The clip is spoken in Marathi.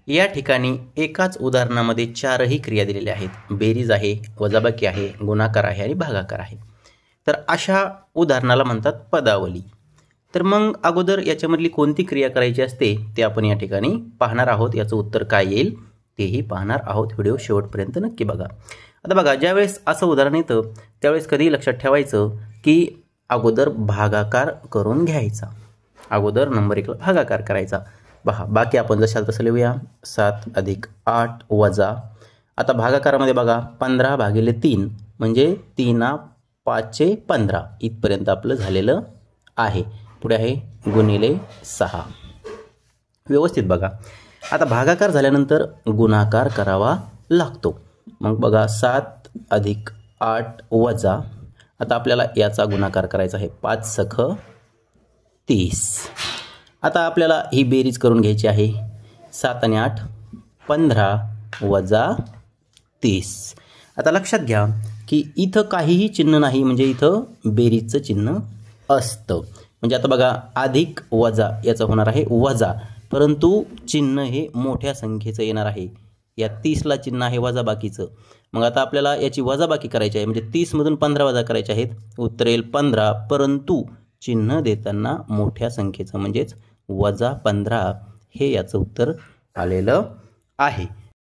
या ठिकाणी एकाच उदाहरणामध्ये चारही क्रिया दिलेल्या आहेत। बेरीज आहे, वजाबाकी आहे, गुणाकार आहे आणि भागाकार आहे। तर अशा उदाहरणाला म्हणतात पदावली। तर मग अगोदर याच्यामधली कोणती क्रिया करायची असते ते आपण या ठिकाणी पाहणार आहोत। याचं उत्तर काय येईल तेही पाहणार आहोत। व्हिडिओ शेवटपर्यंत नक्की बघा। आता बघा, ज्यावेळेस असं उदाहरण येतं त्यावेळेस कधी लक्षात ठेवायचं की अगोदर भागाकार करून घ्यायचा। अगोदर नंबर 1 ला भागाकार करायचा। बघा, बाकी आपण जशाल तसं लिहूया। 7 अधिक 8 वजा, आता भागाकारामध्ये बघा 15/3 म्हणजे 3×5 = 15 इथपर्यंत आपलं झालेलं आहे। पुढे आहे गुणिले 6। व्यवस्थित बघा, आता भागाकार झाल्यानंतर गुणाकार करावा लागतो। मग बघा 7 अधिक 8 वजा, आता आपल्याला याचा गुणाकार करायचा आहे। 5×6 = 30। आता आपल्याला ही बेरीज करून घ्यायची आहे। 7 आणि 8 15 वजा 30। आता लक्षात घ्या की इथं काहीही चिन्ह नाही, म्हणजे इथं बेरीजचं चिन्ह असतं। म्हणजे आता बघा अधिक वजा याचं होणार आहे वजा, परंतु चिन्ह हे मोठ्या संख्येचं येणार आहे। या 30ला चिन्ह आहे वजाबाकीचं। मग आता आपल्याला याची वजाबाकी करायची आहे, म्हणजे 30 मधून 15 वजा करायचे आहेत। उत्तर येईल 15, परंतु चिन्ह देताना मोठ्या संख्येचं म्हणजेच -15 हे याचं उत्तर आलेलं आहे।